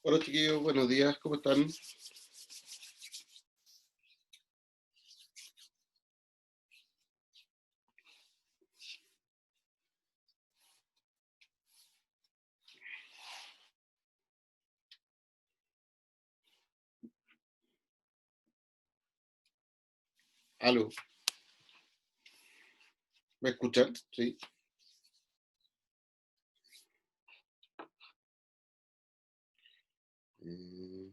Hola chiquillos, buenos días, ¿cómo están? Aló, ¿me escuchan? Sí. Mm,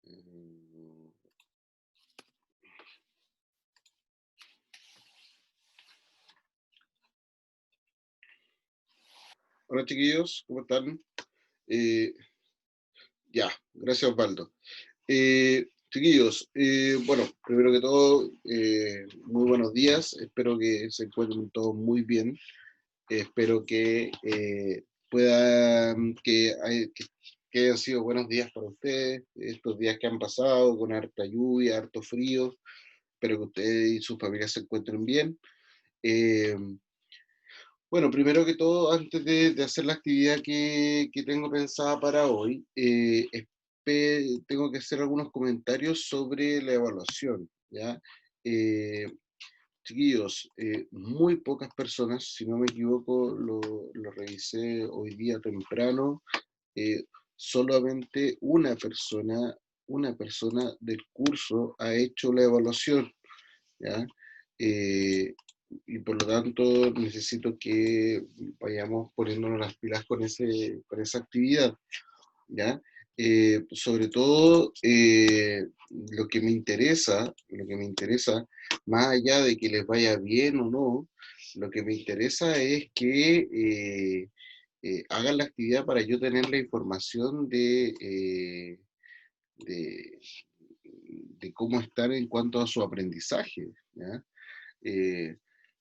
mm. Hola chiquillos, ¿cómo están? Eh, ya, gracias Osvaldo. Chiquillos, bueno, primero que todo, muy buenos días, espero que se encuentren todos muy bien, espero que puedan, que hayan sido buenos días para ustedes, estos días que han pasado con harta lluvia, harto frío, espero que ustedes y sus familias se encuentren bien. Eh, bueno, primero que todo, antes de hacer la actividad que tengo pensada para hoy, tengo que hacer algunos comentarios sobre la evaluación, ¿ya? Eh, Chiquillos, muy pocas personas, si no me equivoco, lo revisé hoy día temprano, eh, solamente una persona del curso ha hecho la evaluación, ¿ya? Eh, y por lo tanto necesito que vayamos poniéndonos las pilas con esa actividad, ¿ya? Sobre todo, lo que me interesa, más allá de que les vaya bien o no, lo que me interesa es que hagan la actividad para yo tener la información de, de cómo están en cuanto a su aprendizaje, ¿ya? Eh,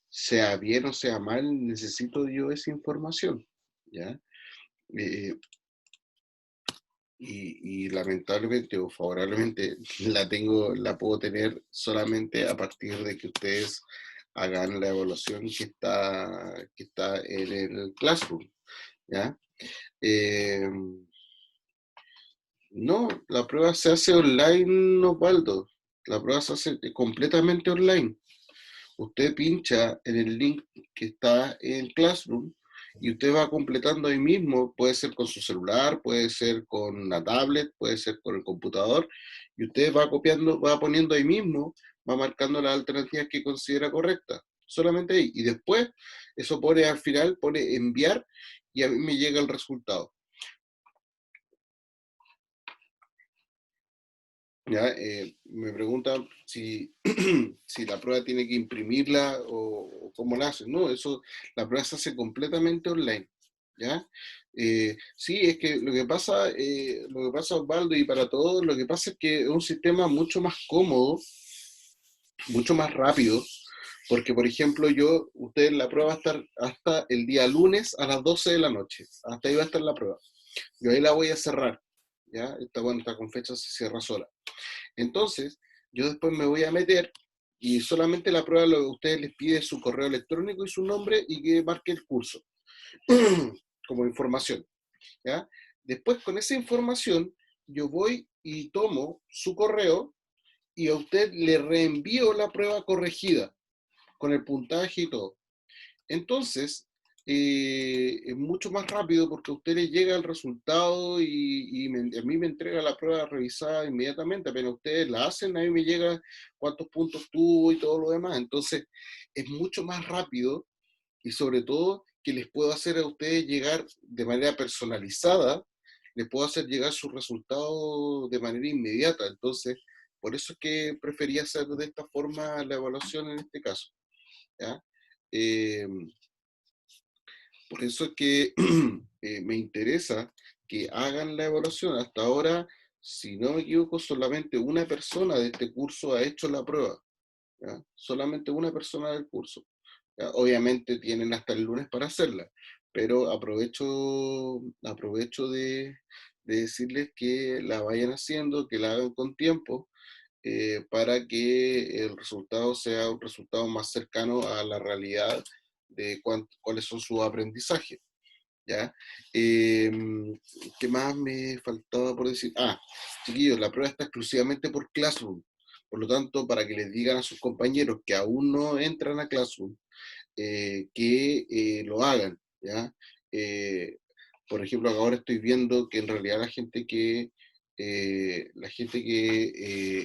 sea bien o sea mal, necesito yo esa información, ¿ya? Eh, y lamentablemente o favorablemente la puedo tener solamente a partir de que ustedes hagan la evaluación que está en el Classroom, ¿ya? Eh, no, la prueba se hace online, Osvaldo. La prueba se hace completamente online. Usted pincha en el link que está en Classroom y usted va completando ahí mismo, puede ser con su celular, puede ser con una tablet, puede ser con el computador, y usted va copiando, va poniendo ahí mismo, va marcando las alternativas que considera correctas, solamente ahí. Y después, eso pone al final, pone enviar y a mí me llega el resultado. ¿Ya? Me preguntan si, si la prueba tiene que imprimirla o cómo la hacen. No, eso, la prueba se hace completamente online. ¿Ya? Sí, es que lo que pasa, Osvaldo, y para todos, lo que pasa es que es un sistema mucho más cómodo, mucho más rápido, porque, por ejemplo, usted la prueba va a estar hasta el día lunes a las 12 de la noche. Hasta ahí va a estar la prueba. Yo ahí la voy a cerrar. ¿Ya? Bueno, está con fecha, se cierra sola. Entonces, yo después me voy a meter y solamente la prueba lo que ustedes les pide es su correo electrónico y su nombre y que marque el curso como información, ¿ya? Después con esa información yo voy y tomo su correo y a usted le reenvío la prueba corregida con el puntaje y todo. Entonces, es mucho más rápido porque a usted le llega el resultado a mí me entrega la prueba revisada inmediatamente. Apenas ustedes la hacen, a mí me llega cuántos puntos tuvo y todo lo demás. Entonces, es mucho más rápido y sobre todo que les puedo hacer a ustedes llegar de manera personalizada, les puedo hacer llegar sus resultados de manera inmediata. Entonces, por eso es que prefería hacer de esta forma la evaluación en este caso, ¿ya? Eh, por eso es que me interesa que hagan la evaluación. Hasta ahora, si no me equivoco, solamente una persona de este curso ha hecho la prueba, ¿ya? Solamente una persona del curso. ¿Ya? Obviamente tienen hasta el lunes para hacerla, pero aprovecho de decirles que la vayan haciendo, que la hagan con tiempo, para que el resultado sea un resultado más cercano a la realidad de cuáles son sus aprendizajes. ¿Ya? ¿Qué más me faltaba por decir? Chiquillos, la prueba está exclusivamente por Classroom. Por lo tanto, para que les digan a sus compañeros que aún no entran a Classroom, que lo hagan, ¿ya? Eh, por ejemplo, ahora estoy viendo que en realidad la gente que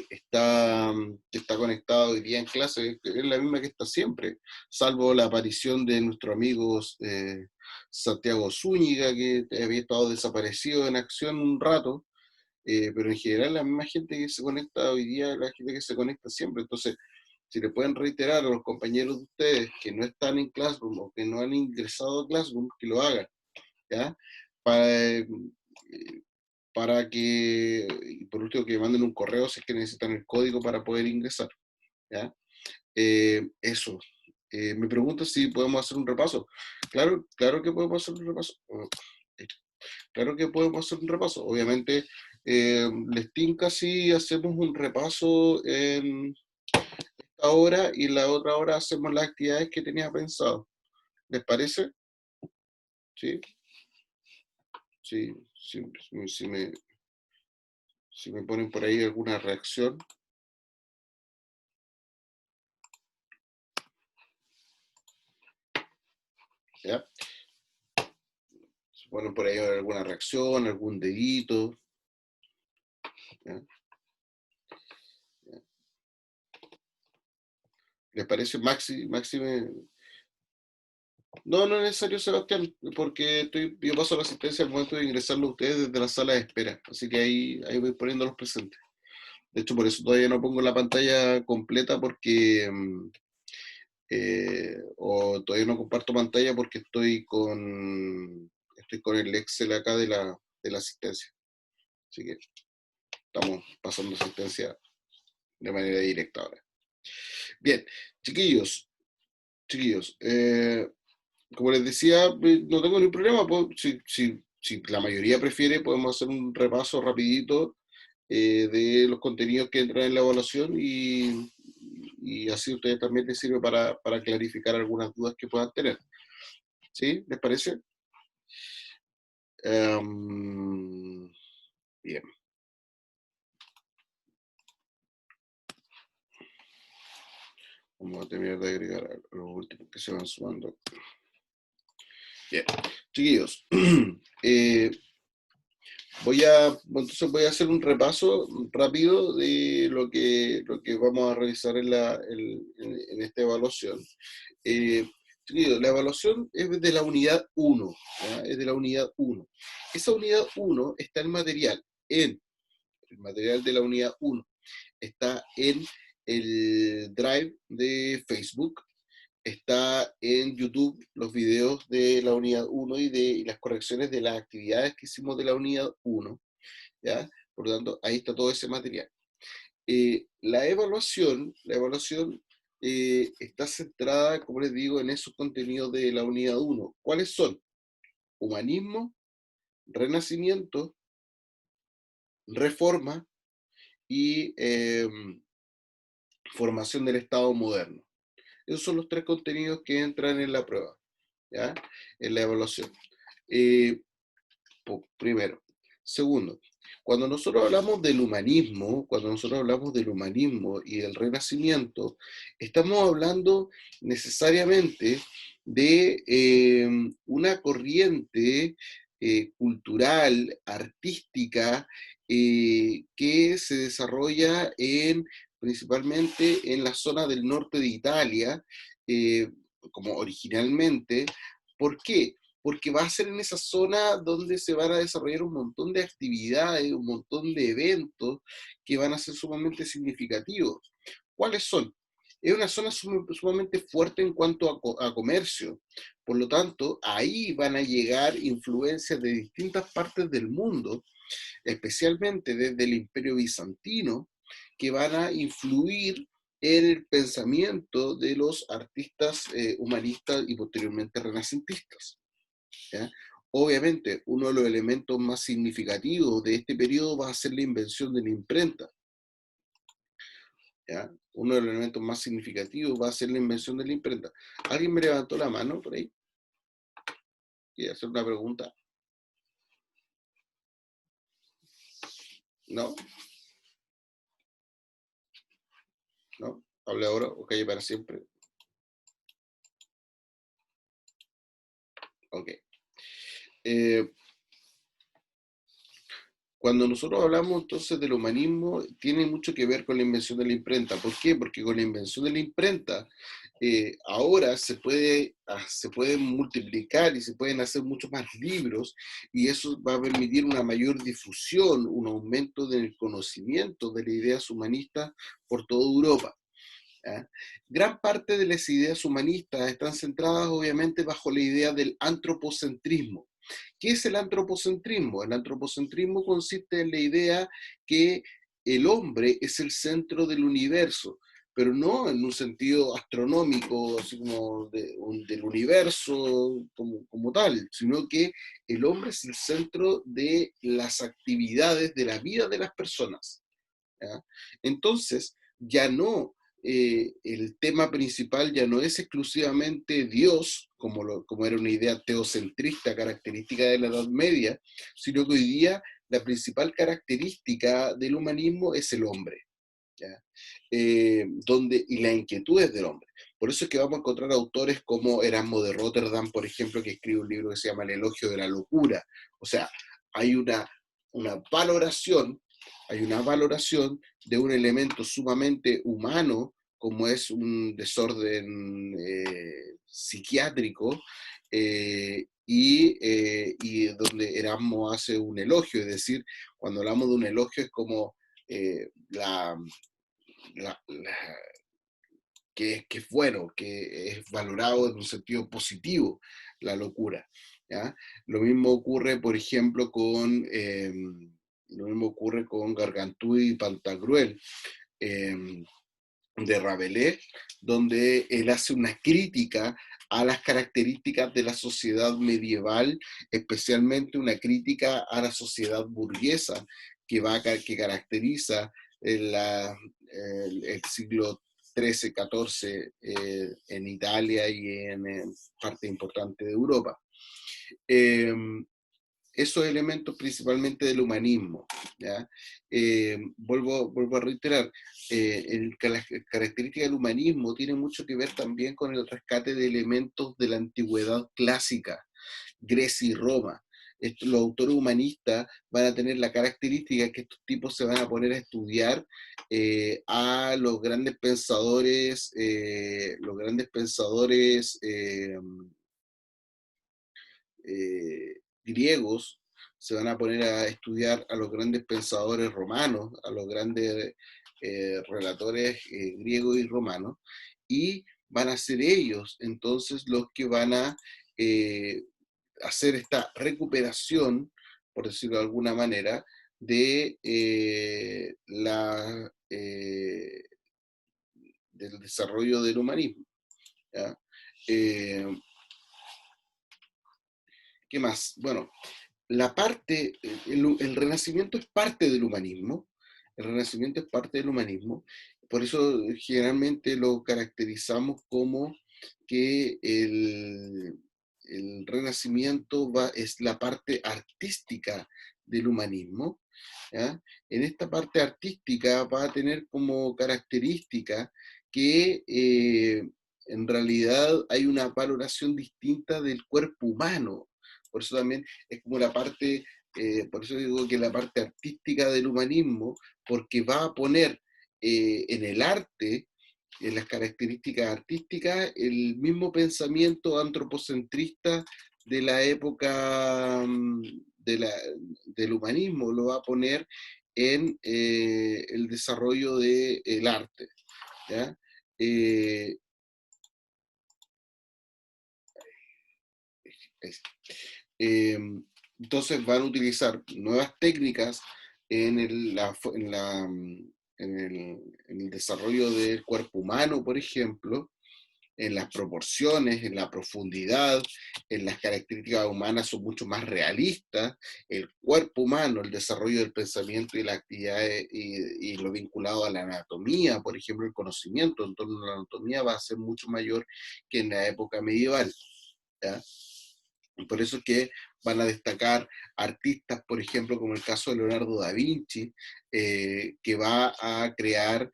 está conectada hoy día en clase es la misma que está siempre, salvo la aparición de nuestro amigo Santiago Zúñiga, que había estado desaparecido en acción un rato, pero en general la misma gente que se conecta hoy día es la gente que se conecta siempre. Entonces, si le pueden reiterar a los compañeros de ustedes que no están en Classroom o que no han ingresado a Classroom, que lo hagan, ¿ya? Para, para que, y por último, que manden un correo si es que necesitan el código para poder ingresar, ¿ya? Eso. Me pregunto si podemos hacer un repaso. Claro, claro que podemos hacer un repaso. Claro que podemos hacer un repaso. Obviamente, les tinca si hacemos un repaso en esta hora y la otra hora hacemos las actividades que tenía pensado. ¿Les parece? Sí, sí, sí, si me ponen por ahí alguna reacción, ¿ya? Si ponen por ahí alguna reacción, algún dedito, ¿ya? ¿Les parece? No, no es necesario, Sebastián, porque yo paso la asistencia al momento de ingresarlo a ustedes desde la sala de espera, así que ahí voy poniendo los presentes. De hecho, por eso todavía no pongo la pantalla completa porque, o todavía no comparto pantalla porque estoy con el Excel acá de la asistencia. Así que estamos pasando asistencia de manera directa ahora. Bien, chiquillos, como les decía, no tengo ningún problema. Si la mayoría prefiere, podemos hacer un repaso rapidito de los contenidos que entran en la evaluación y así a ustedes también les sirve para clarificar algunas dudas que puedan tener. ¿Sí? ¿Les parece? Bien. Vamos a terminar de agregar a los últimos que se van sumando. Bien. Chiquillos, entonces voy a hacer un repaso rápido de lo que vamos a revisar en esta evaluación. Eh, la evaluación es de la unidad 1, ¿ya? Es de la unidad 1. Esa unidad 1 está el material de la unidad 1, está en el Drive de Facebook, está en YouTube los videos de la unidad 1 y las correcciones de las actividades que hicimos de la unidad 1, ¿ya? Por lo tanto, ahí está todo ese material. La evaluación está centrada, como les digo, en esos contenidos de la unidad 1. ¿Cuáles son? Humanismo, renacimiento, reforma y formación del Estado moderno. Esos son los 3 contenidos que entran en la prueba, ¿ya? En la evaluación. Primero. Segundo, cuando nosotros hablamos del humanismo y del renacimiento, estamos hablando necesariamente de una corriente cultural, artística, que se desarrolla principalmente en la zona del norte de Italia, eh, como originalmente. ¿Por qué? Porque va a ser en esa zona donde se van a desarrollar un montón de actividades, un montón de eventos que van a ser sumamente significativos. ¿Cuáles son? Es una zona sumamente fuerte en cuanto a comercio. Por lo tanto, ahí van a llegar influencias de distintas partes del mundo, especialmente desde el Imperio Bizantino, que van a influir en el pensamiento de los artistas humanistas y posteriormente renacentistas. ¿Ya? Obviamente, uno de los elementos más significativos de este periodo va a ser la invención de la imprenta. ¿ya? Uno de los elementos más significativos va a ser la invención de la imprenta. ¿Alguien me levantó la mano por ahí? ¿Quiere hacer una pregunta? ¿No? ¿No? ¿Hable ahora o calle para siempre? Ok. Eh, Cuando nosotros hablamos entonces del humanismo, tiene mucho que ver con la invención de la imprenta. ¿Por qué? Porque con la invención de la imprenta, ahora se pueden multiplicar y se pueden hacer muchos más libros, y eso va a permitir una mayor difusión, un aumento del conocimiento de las ideas humanistas por toda Europa. ¿Ya? Gran parte de las ideas humanistas están centradas obviamente bajo la idea del antropocentrismo. ¿Qué es el antropocentrismo? El antropocentrismo consiste en la idea que el hombre es el centro del universo, pero no en un sentido astronómico, así como del universo como tal, sino que el hombre es el centro de las actividades de la vida de las personas. ¿Ya? Entonces, ya no, el tema principal ya no es exclusivamente Dios, como era una idea teocentrista característica de la Edad Media, sino que hoy día la principal característica del humanismo es el hombre. ¿Ya? Y las inquietudes del hombre. Por eso es que vamos a encontrar autores como Erasmo de Rotterdam, por ejemplo, que escribe un libro que se llama El elogio de la locura. O sea, hay una valoración, hay una valoración de un elemento sumamente humano, como es un desorden psiquiátrico, y donde Erasmo hace un elogio, es decir, cuando hablamos de un elogio es como la, que es bueno, que es valorado en un sentido positivo, la locura. ¿Ya? Lo mismo ocurre, por ejemplo, lo mismo ocurre con Gargantúa y Pantagruel, de Rabelais, donde él hace una crítica a las características de la sociedad medieval, especialmente una crítica a la sociedad burguesa que caracteriza el siglo XIII, XIV en Italia y en parte importante de Europa. Eh, Esos elementos principalmente del humanismo. ¿Ya? Vuelvo a reiterar, la característica del humanismo tiene mucho que ver también con el rescate de elementos de la antigüedad clásica, Grecia y Roma. Los autores humanistas van a tener la característica que estos tipos se van a poner a estudiar a los grandes pensadores griegos, se van a poner a estudiar a los grandes pensadores romanos, a los grandes relatores griegos y romanos, y van a ser ellos entonces los que van a eh, hacer esta recuperación, por decirlo de alguna manera, del desarrollo del humanismo. ¿Ya? Eh, ¿Qué más? Bueno, el Renacimiento es parte del humanismo, el Renacimiento es parte del humanismo, por eso generalmente lo caracterizamos como que el Renacimiento es la parte artística del humanismo. ¿Ya? En esta parte artística va a tener como característica que en realidad hay una valoración distinta del cuerpo humano. Por eso también es como por eso digo que la parte artística del humanismo, porque va a poner en el arte, en las características artísticas, el mismo pensamiento antropocentrista de la época del humanismo, lo va a poner en el desarrollo del arte. ¿Ya? Eh, Eh, entonces van a utilizar nuevas técnicas en en el desarrollo del cuerpo humano, por ejemplo, en las proporciones, en la profundidad, en las características humanas son mucho más realistas. El cuerpo humano, el desarrollo del pensamiento y la actividad y lo vinculado a la anatomía, por ejemplo, el conocimiento en torno a la anatomía va a ser mucho mayor que en la época medieval. ¿Ya? Y por eso es que van a destacar artistas, por ejemplo, como el caso de Leonardo da Vinci, que va a crear,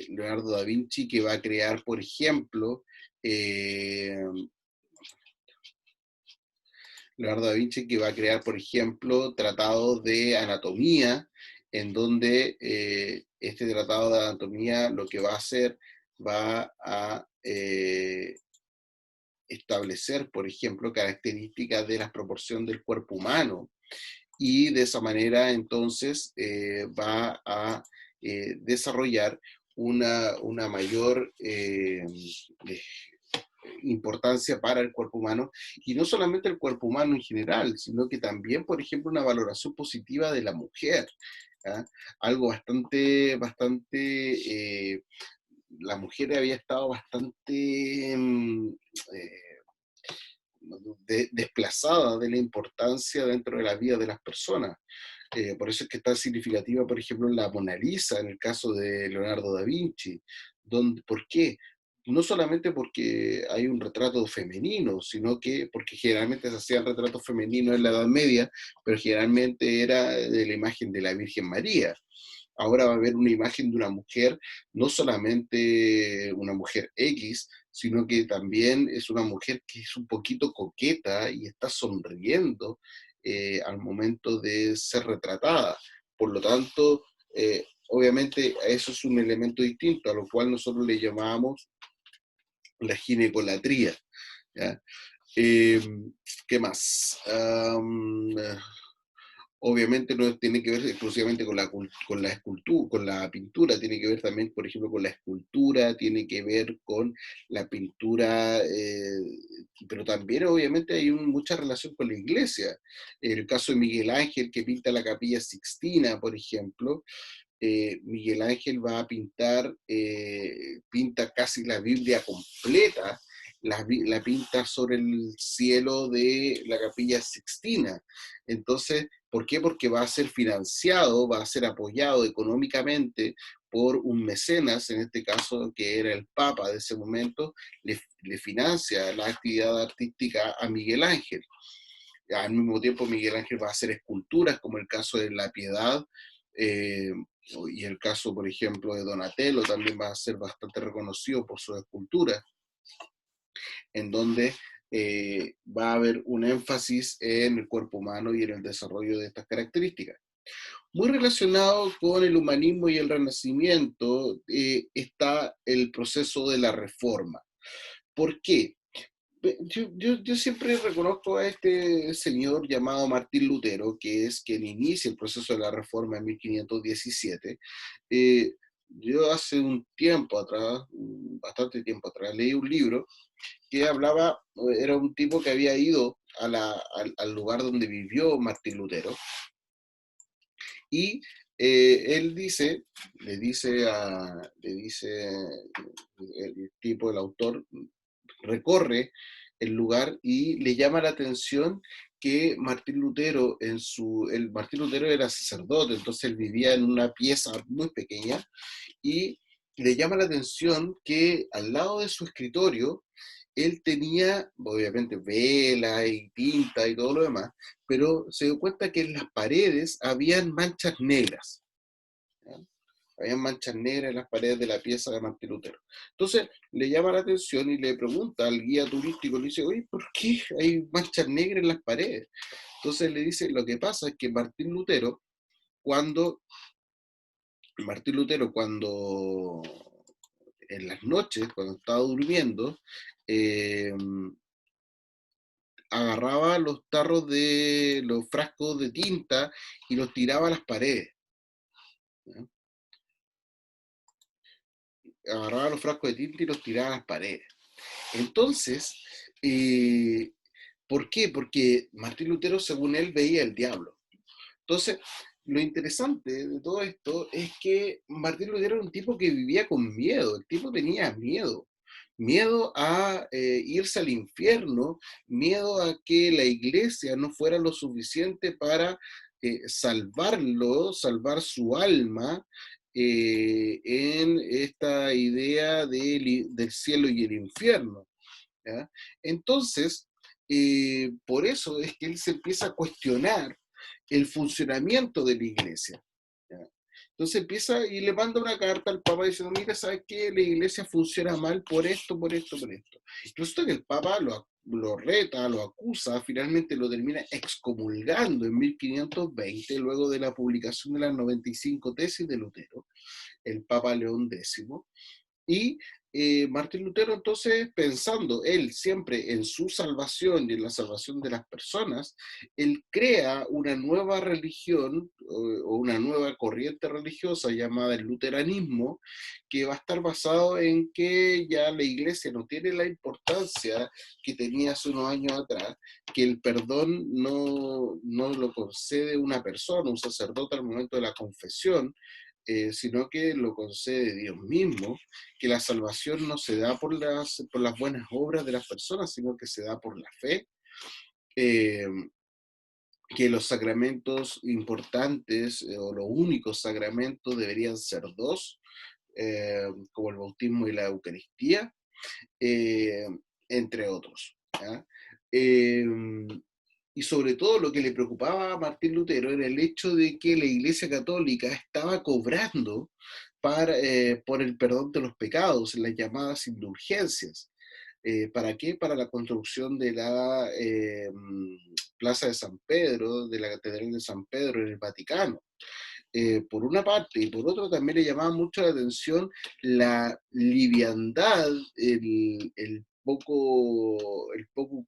Leonardo da Vinci, que va a crear, por ejemplo, eh, Leonardo da Vinci, que va a crear, por ejemplo, tratados de anatomía, en donde este tratado de anatomía lo que va a hacer va a establecer, por ejemplo, características de la proporción del cuerpo humano y de esa manera entonces va a desarrollar una mayor importancia para el cuerpo humano, y no solamente el cuerpo humano en general, sino que también, por ejemplo, una valoración positiva de la mujer. ¿Ah? Algo la mujer había estado bastante desplazada de la importancia dentro de la vida de las personas. Por eso es que es tan significativa, por ejemplo, la Mona Lisa, en el caso de Leonardo da Vinci. ¿Por qué? No solamente porque hay un retrato femenino, sino que porque generalmente se hacían retratos femeninos en la Edad Media, pero generalmente era de la imagen de la Virgen María. Ahora va a haber una imagen de una mujer, no solamente una mujer X, sino que también es una mujer que es un poquito coqueta y está sonriendo al momento de ser retratada. Por lo tanto, obviamente eso es un elemento distinto, a lo cual nosotros le llamábamos la ginecolatría. ¿Ya? Eh, ¿Qué más? Obviamente no tiene que ver exclusivamente con la escultura, con la pintura, tiene que ver también, por ejemplo, con la escultura, tiene que ver con la pintura, pero también obviamente hay mucha relación con la iglesia. El caso de Miguel Ángel, que pinta la Capilla Sixtina, por ejemplo, Miguel Ángel va a pintar, pinta casi la Biblia completa, la pinta sobre el cielo de la Capilla Sixtina. Entonces, ¿por qué? Porque va a ser financiado, va a ser apoyado económicamente por un mecenas, en este caso que era el Papa de ese momento, le financia la actividad artística a Miguel Ángel. Al mismo tiempo Miguel Ángel va a hacer esculturas, como el caso de La Piedad, eh, y el caso, por ejemplo, de Donatello también va a ser bastante reconocido por sus esculturas, en donde va a haber un énfasis en el cuerpo humano y en el desarrollo de estas características. Muy relacionado con el humanismo y el renacimiento está el proceso de la reforma. ¿Por qué? Yo siempre reconozco a este señor llamado Martín Lutero, que es quien inicia el proceso de la reforma en 1517. Eh, yo hace un tiempo atrás, bastante tiempo atrás, leí un libro que hablaba, era un tipo que había ido al lugar donde vivió Martín Lutero, y él dice, le dice el tipo, el autor, recorre el lugar y le llama la atención que Martín Lutero, Martín Lutero era sacerdote, entonces él vivía en una pieza muy pequeña, y le llama la atención que al lado de su escritorio él tenía, obviamente, vela y tinta y todo lo demás, pero se dio cuenta que en las paredes habían manchas negras. ¿Ya? Habían manchas negras en las paredes de la pieza de Martín Lutero. Entonces le llama la atención y le pregunta al guía turístico, le dice, oye, ¿por qué hay manchas negras en las paredes? Entonces le dice, lo que pasa es que cuando Martín Lutero, cuando en las noches, cuando estaba durmiendo, eh, agarraba los tarros de los frascos de tinta y los tiraba a las paredes. ¿Ya? Agarraba los frascos de tinta y los tiraba a las paredes. Entonces, eh, ¿por qué? Porque Martín Lutero, según él, veía el diablo. Entonces, lo interesante de todo esto es que Martín Lutero era un tipo que vivía con miedo, el tipo tenía miedo. miedo a irse al infierno, miedo a que la iglesia no fuera lo suficiente para salvarlo, salvar su alma en esta idea del cielo y el infierno. ¿Ya? Entonces, por eso es que él se empieza a cuestionar el funcionamiento de la iglesia. ¿Ya? Entonces empieza y le manda una carta al Papa diciendo, mira, ¿sabes qué? La iglesia funciona mal por esto, por esto, por esto. Y resulta que el Papa lo reta, lo acusa, finalmente lo termina excomulgando en 1520, luego de la publicación de las 95 tesis de Lutero, el Papa León X. Y Martín Lutero entonces, pensando él siempre en su salvación y en la salvación de las personas, él crea una nueva religión o una nueva corriente religiosa llamada el luteranismo, que va a estar basado en que ya la iglesia no tiene la importancia que tenía hace unos años atrás, que el perdón no lo concede una persona, un sacerdote al momento de la confesión, sino que lo concede Dios mismo, que la salvación no se da por las buenas obras de las personas, sino que se da por la fe, eh, que los sacramentos importantes o los únicos sacramentos deberían ser dos, como el bautismo y la Eucaristía, eh, entre otros. ¿Ya? Eh, y sobre todo lo que le preocupaba a Martín Lutero era el hecho de que la Iglesia Católica estaba cobrando por el perdón de los pecados, las llamadas indulgencias. ¿Para qué? Para la construcción de la Plaza de San Pedro, de la Catedral de San Pedro en el Vaticano. Por una parte, y por otra también le llamaba mucho la atención la liviandad, el poco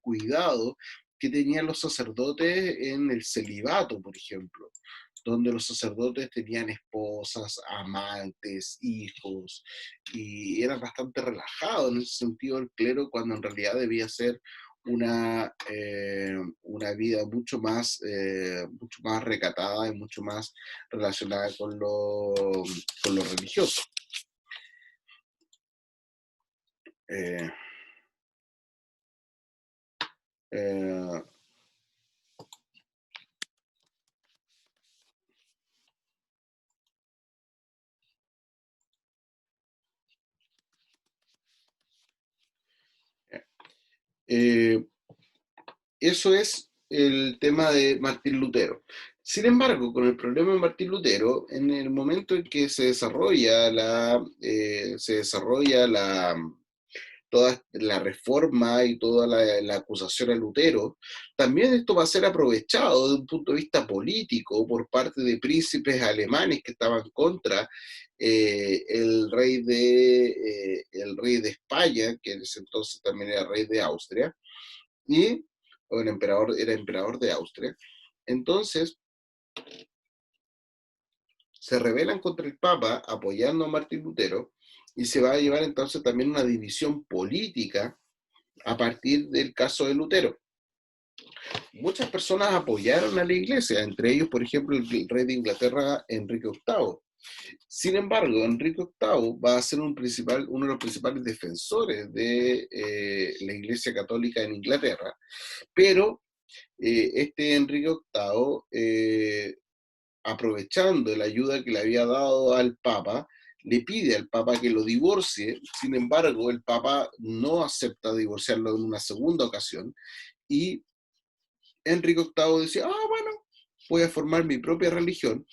cuidado que tenían los sacerdotes en el celibato, por ejemplo, donde los sacerdotes tenían esposas, amantes, hijos, y eran bastante relajados en ese sentido el clero, cuando en realidad debía ser una vida mucho más recatada y mucho más relacionada con lo religioso. Eh, eh, eh, Eso es el tema de Martín Lutero. Sin embargo, con el problema de Martín Lutero, en el momento en que se desarrolla toda la reforma y toda la acusación a Lutero, también esto va a ser aprovechado desde un punto de vista político por parte de príncipes alemanes que estaban contra el rey de España, que en ese entonces también era rey de Austria, y o el emperador, era emperador de Austria. Entonces, se rebelan contra el Papa apoyando a Martín Lutero y se va a llevar entonces también una división política a partir del caso de Lutero. Muchas personas apoyaron a la iglesia, entre ellos, por ejemplo, el rey de Inglaterra, Enrique VIII. Sin embargo, Enrique VIII va a ser uno de los principales defensores de la iglesia católica en Inglaterra, pero este Enrique VIII, aprovechando la ayuda que le había dado al Papa, le pide al Papa que lo divorcie. Sin embargo, el Papa no acepta divorciarlo en una segunda ocasión, y Enrique VIII decía, bueno, voy a formar mi propia religión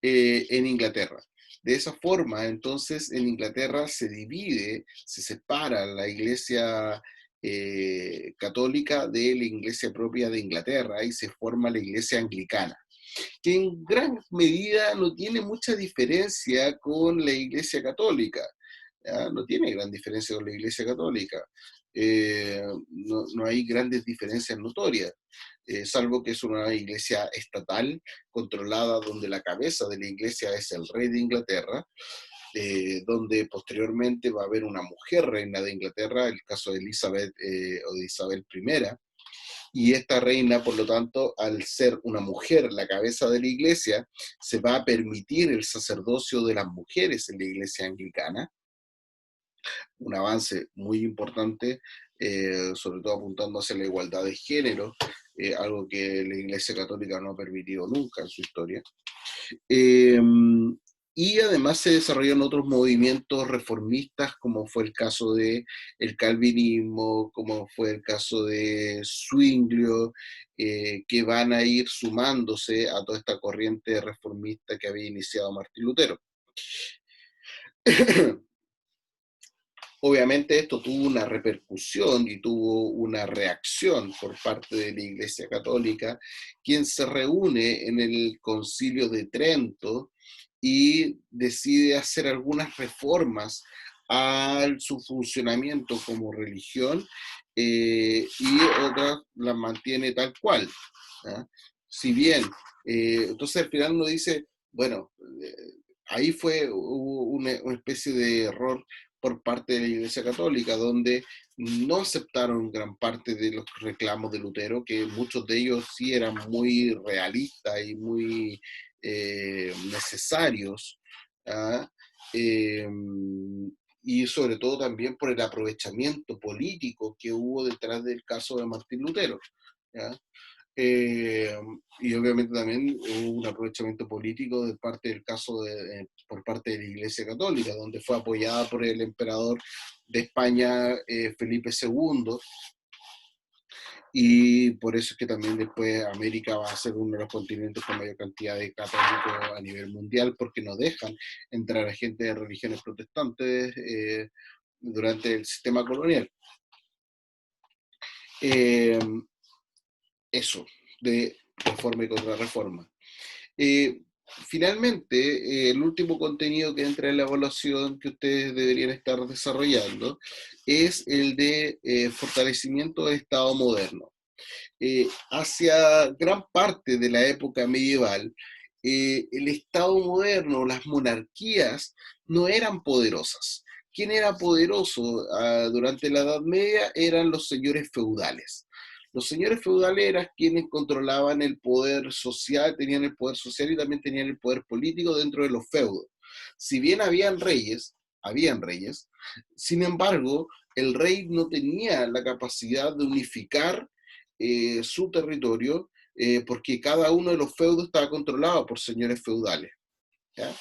en Inglaterra. De esa forma, entonces, en Inglaterra se divide, se separa la iglesia católica de la iglesia propia de Inglaterra y se forma la iglesia anglicana, que en gran medida no tiene mucha diferencia con la iglesia católica. ¿Ya? No tiene gran diferencia con la iglesia católica. No hay grandes diferencias notorias, salvo que es una iglesia estatal controlada, donde la cabeza de la iglesia es el rey de Inglaterra, donde posteriormente va a haber una mujer reina de Inglaterra, el caso de Elizabeth o de Isabel I, y esta reina, por lo tanto, al ser una mujer la cabeza de la iglesia, se va a permitir el sacerdocio de las mujeres en la iglesia anglicana, un avance muy importante, sobre todo apuntando hacia la igualdad de género, algo que la Iglesia Católica no ha permitido nunca en su historia. Eh, y además se desarrollan otros movimientos reformistas, como fue el caso de el calvinismo, como fue el caso de Zwinglio, que van a ir sumándose a toda esta corriente reformista que había iniciado Martín Lutero. Obviamente esto tuvo una repercusión y tuvo una reacción por parte de la Iglesia Católica, quien se reúne en el Concilio de Trento y decide hacer algunas reformas a su funcionamiento como religión, y otras las mantiene tal cual. ¿Ya? Si bien, entonces al final uno dice, bueno, ahí hubo una especie de error por parte de la Iglesia Católica, donde no aceptaron gran parte de los reclamos de Lutero, que muchos de ellos sí eran muy realistas y muy necesarios, ¿ah? Eh, y sobre todo también por el aprovechamiento político que hubo detrás del caso de Martín Lutero. ¿Ya? Eh, y obviamente también hubo un aprovechamiento político de parte del caso por parte de la Iglesia Católica, donde fue apoyada por el emperador de España, Felipe II, y por eso es que también después América va a ser uno de los continentes con mayor cantidad de católicos a nivel mundial, porque no dejan entrar a gente de religiones protestantes durante el sistema colonial. Eh, Eso, de reforma y contrarreforma. Eh, Finalmente, el último contenido que entra en la evaluación que ustedes deberían estar desarrollando es el de fortalecimiento del Estado moderno. Hacia gran parte de la época medieval, el Estado moderno, las monarquías, no eran poderosas. ¿Quién era poderoso durante la Edad Media? Eran los señores feudales. Los señores feudales eran quienes controlaban el poder social, tenían el poder social y también tenían el poder político dentro de los feudos. Si bien habían reyes, sin embargo, el rey no tenía la capacidad de unificar su territorio, porque cada uno de los feudos estaba controlado por señores feudales. ¿Ya?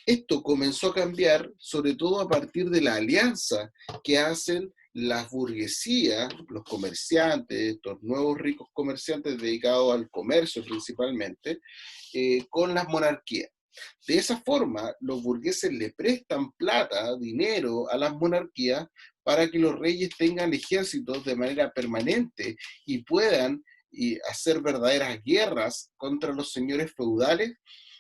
Esto comenzó a cambiar, sobre todo a partir de la alianza que hacen las burguesías, los comerciantes, estos nuevos ricos comerciantes dedicados al comercio principalmente, con las monarquías. De esa forma, los burgueses le prestan plata, dinero a las monarquías para que los reyes tengan ejércitos de manera permanente y puedan hacer verdaderas guerras contra los señores feudales,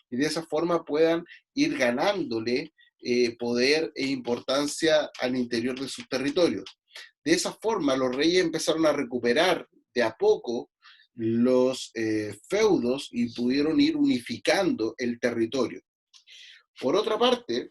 y de esa forma puedan ir ganándole poder e importancia al interior de sus territorios. De esa forma, los reyes empezaron a recuperar de a poco los feudos y pudieron ir unificando el territorio. Por otra parte,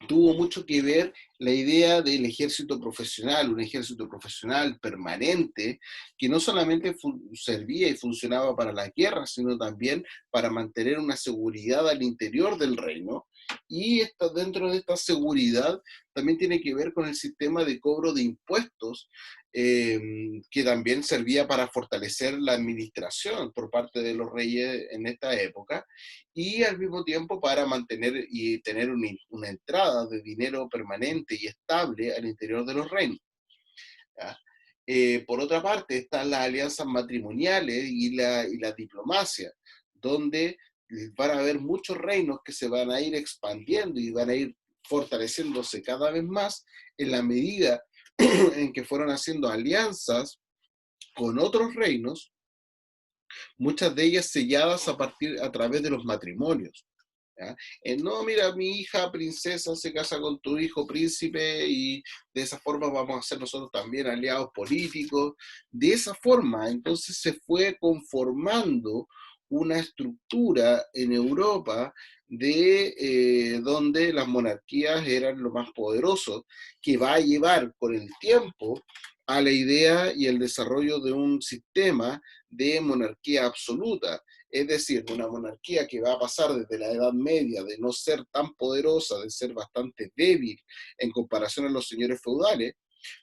tuvo mucho que ver la idea del ejército profesional, un ejército profesional permanente, que no solamente servía y funcionaba para la guerra, sino también para mantener una seguridad al interior del reino. Y dentro de esta seguridad también tiene que ver con el sistema de cobro de impuestos, eh, que también servía para fortalecer la administración por parte de los reyes en esta época, y al mismo tiempo para mantener y tener una entrada de dinero permanente y estable al interior de los reinos. ¿Ya? Por otra parte, están las alianzas matrimoniales y la diplomacia, donde van a haber muchos reinos que se van a ir expandiendo y van a ir fortaleciéndose cada vez más en la medida en que fueron haciendo alianzas con otros reinos, muchas de ellas selladas a través de los matrimonios. ¿Ya? No, mira, mi hija princesa se casa con tu hijo príncipe y de esa forma vamos a ser nosotros también aliados políticos. De esa forma, entonces se fue conformando una estructura en Europa de donde las monarquías eran lo más poderoso, que va a llevar con el tiempo a la idea y el desarrollo de un sistema de monarquía absoluta, Es decir, una monarquía que va a pasar desde la Edad Media de no ser tan poderosa, de ser bastante débil en comparación a los señores feudales,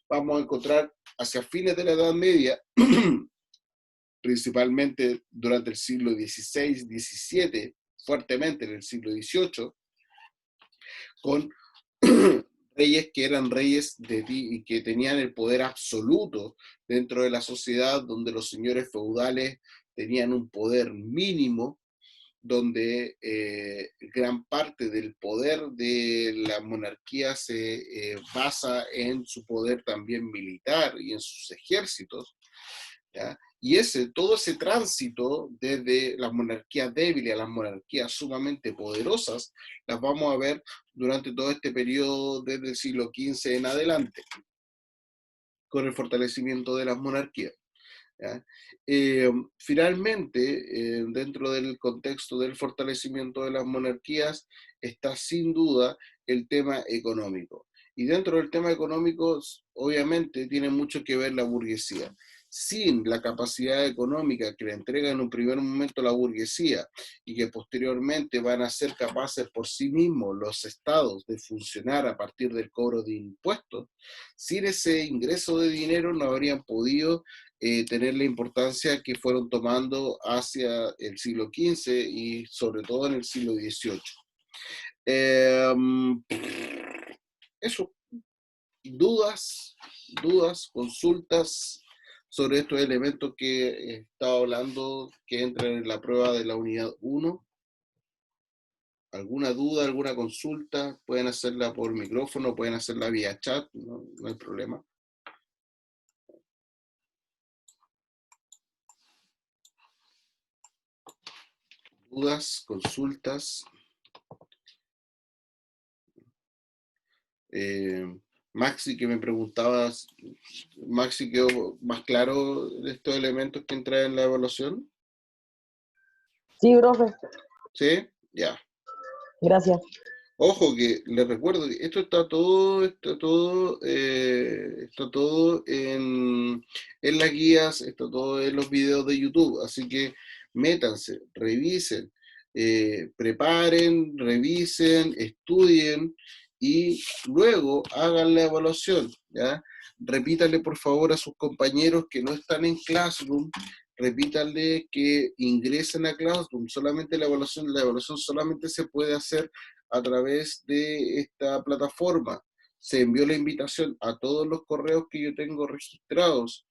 vamos a encontrar hacia fines de la Edad Media, principalmente durante el siglo XVI, XVII, fuertemente en el siglo XVIII, con reyes que eran reyes y que tenían el poder absoluto dentro de la sociedad, donde los señores feudales tenían un poder mínimo, donde gran parte del poder de la monarquía se basa en su poder también militar y en sus ejércitos, ¿ya? Y todo ese tránsito desde las monarquías débiles a las monarquías sumamente poderosas, las vamos a ver durante todo este periodo desde el siglo XV en adelante, con el fortalecimiento de las monarquías. ¿Ya? Finalmente, dentro del contexto del fortalecimiento de las monarquías, está sin duda el tema económico. Y dentro del tema económico, obviamente, tiene mucho que ver la burguesía. Sin la capacidad económica que le entrega en un primer momento la burguesía y que posteriormente van a ser capaces por sí mismos los estados de funcionar a partir del cobro de impuestos, sin ese ingreso de dinero no habrían podido tener la importancia que fueron tomando hacia el siglo XV y sobre todo en el siglo XVIII. Eh, Eso, dudas, consultas sobre estos elementos que he estado hablando que entran en la prueba de la unidad 1. ¿Alguna duda, alguna consulta? Pueden hacerla por micrófono, pueden hacerla vía chat, no hay problema. Dudas, consultas. Maxi, que me preguntabas, Maxi, ¿quedó más claro de estos elementos que entran en la evaluación? Sí, profe. ¿Sí? Ya. Gracias. Ojo que les recuerdo que esto está todo en las guías, está todo en los videos de YouTube, así que métanse, revisen, preparen, revisen, estudien y luego hagan la evaluación, ¿ya? Repítanle por favor a sus compañeros que no están en Classroom, repítanle que ingresen a Classroom, solamente la evaluación solamente se puede hacer a través de esta plataforma. Se envió la invitación a todos los correos que yo tengo registrados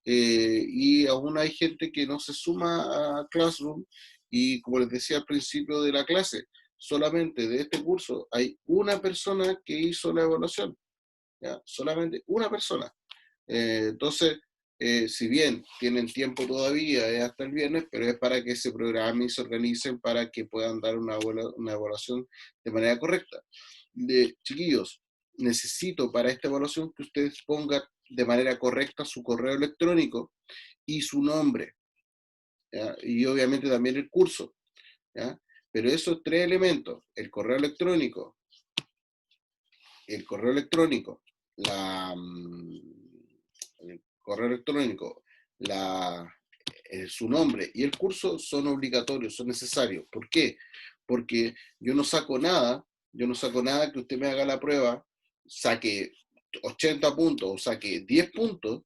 y aún hay gente que no se suma a Classroom y como les decía al principio de la clase, solamente de este curso hay una persona que hizo la evaluación, ¿ya? Solamente una persona. Entonces, si bien tienen tiempo todavía, es hasta el viernes, pero es para que se programen y se organicen para que puedan dar una evaluación de manera correcta. Chiquillos, necesito para esta evaluación que ustedes pongan de manera correcta su correo electrónico y su nombre, ¿ya? Y obviamente también el curso, ¿ya? Pero esos tres elementos, el correo electrónico, la, el correo electrónico, la, su nombre y el curso son obligatorios, son necesarios. ¿Por qué? Porque yo no saco nada que usted me haga la prueba, saque 80 puntos o saque 10 puntos,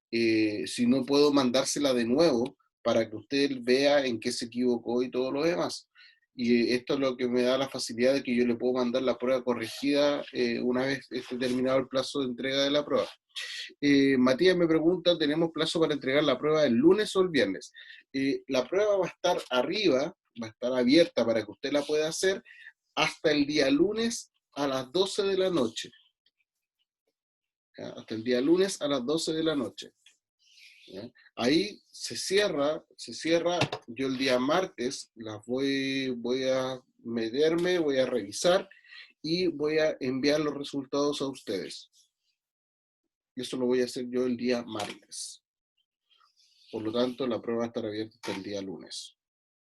si no puedo mandársela de nuevo para que usted vea en qué se equivocó y todo lo demás. Y esto es lo que me da la facilidad de que yo le puedo mandar la prueba corregida una vez esté terminado el plazo de entrega de la prueba. Matías me pregunta, ¿tenemos plazo para entregar la prueba el lunes o el viernes? La prueba va a estar arriba, va a estar abierta para que usted la pueda hacer hasta el día lunes a las 12 de la noche. ¿Ya? Hasta el día lunes a las 12 de la noche. ¿Ya? Ahí se cierra, yo el día martes voy a meterme, voy a revisar y voy a enviar los resultados a ustedes. Eso lo voy a hacer yo el día martes. Por lo tanto, la prueba va a estar abierta hasta el día lunes.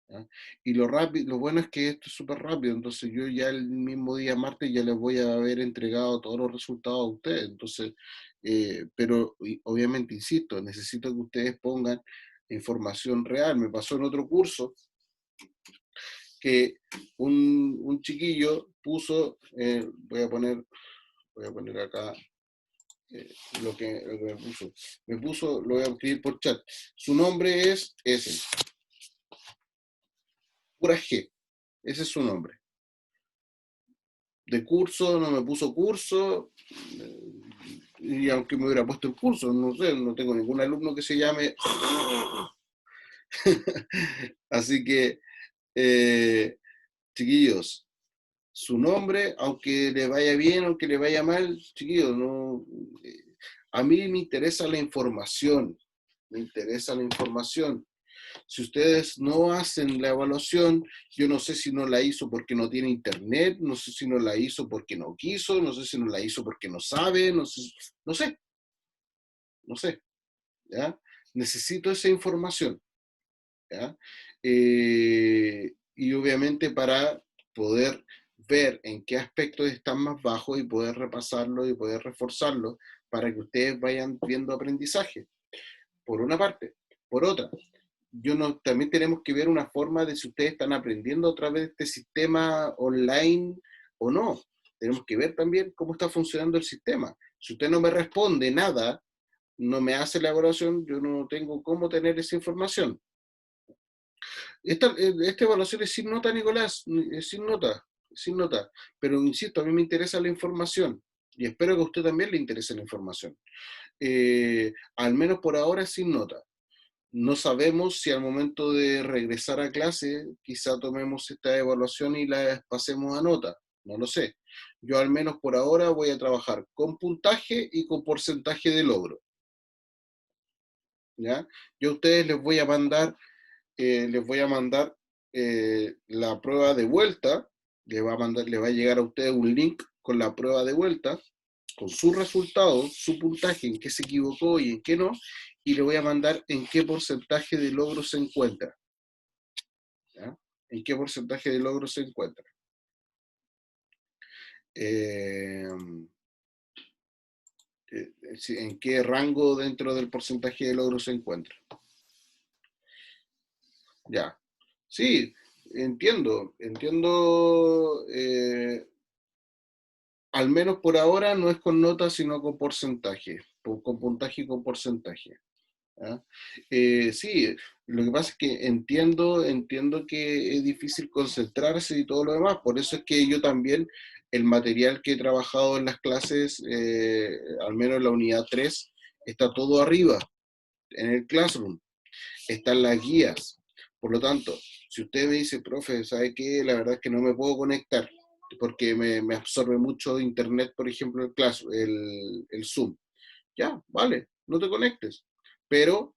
¿Ya? Y lo bueno es que esto es súper rápido, entonces yo ya el mismo día martes ya les voy a haber entregado todos los resultados a ustedes. Entonces, pero obviamente, insisto, necesito que ustedes pongan información real. Me pasó en otro curso que un chiquillo puso, voy a poner acá lo que me puso, lo voy a escribir por chat. Su nombre es ese, pura G, ese es su nombre. De curso, no me puso curso, y aunque me hubiera puesto el curso, no sé, no tengo ningún alumno que se llame. Así que, chiquillos, su nombre, aunque le vaya bien, aunque le vaya mal, chiquillos, no, a mí me interesa la información, me interesa la información. Si ustedes no hacen la evaluación, yo no sé si no la hizo porque no tiene internet, no sé si no la hizo porque no quiso, no sé si no la hizo porque no sabe, no sé, no sé, no sé, ¿ya? Necesito esa información, ¿ya? Y obviamente para poder ver en qué aspectos están más bajos y poder repasarlo y poder reforzarlo para que ustedes vayan viendo aprendizaje, por una parte. Por otra, también tenemos que ver una forma de si ustedes están aprendiendo a través de este sistema online o no. Tenemos que ver también cómo está funcionando el sistema. Si usted no me responde nada, no me hace la evaluación, yo no tengo cómo tener esa información. Esta evaluación es sin nota, Nicolás, es sin nota, sin nota. Pero insisto, a mí me interesa la información y espero que a usted también le interese la información. Al menos por ahora es sin nota. No sabemos si al momento de regresar a clase quizá tomemos esta evaluación y la pasemos a nota. No lo sé. Yo al menos por ahora voy a trabajar con puntaje y con porcentaje de logro. ¿Ya? Yo a ustedes les voy a mandar la prueba de vuelta. Le va a llegar a ustedes un link con la prueba de vuelta, con sus resultados, su puntaje, en qué se equivocó y en qué no, y le voy a mandar en qué porcentaje de logro se encuentra. ¿Ya? ¿En qué porcentaje de logro se encuentra? Eh, ¿En qué rango dentro del porcentaje de logro se encuentra? Ya. Sí, entiendo. Al menos por ahora no es con nota, sino con porcentaje, con puntaje y con porcentaje. ¿Ya? Sí, lo que pasa es que entiendo que es difícil concentrarse y todo lo demás, por eso es que yo también, el material que he trabajado en las clases, al menos en la unidad 3 está todo arriba, en el Classroom, están las guías. Por lo tanto, si usted me dice, profe, ¿sabe qué? La verdad es que no me puedo conectar, porque me absorbe mucho internet, por ejemplo, el Zoom. Ya, vale, no te conectes. Pero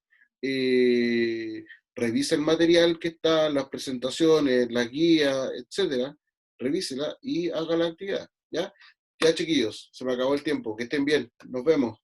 revisa el material que está, las presentaciones, las guías, etcétera, revísela y haga la actividad. ¿Ya? Ya, chiquillos, se me acabó el tiempo. Que estén bien. Nos vemos.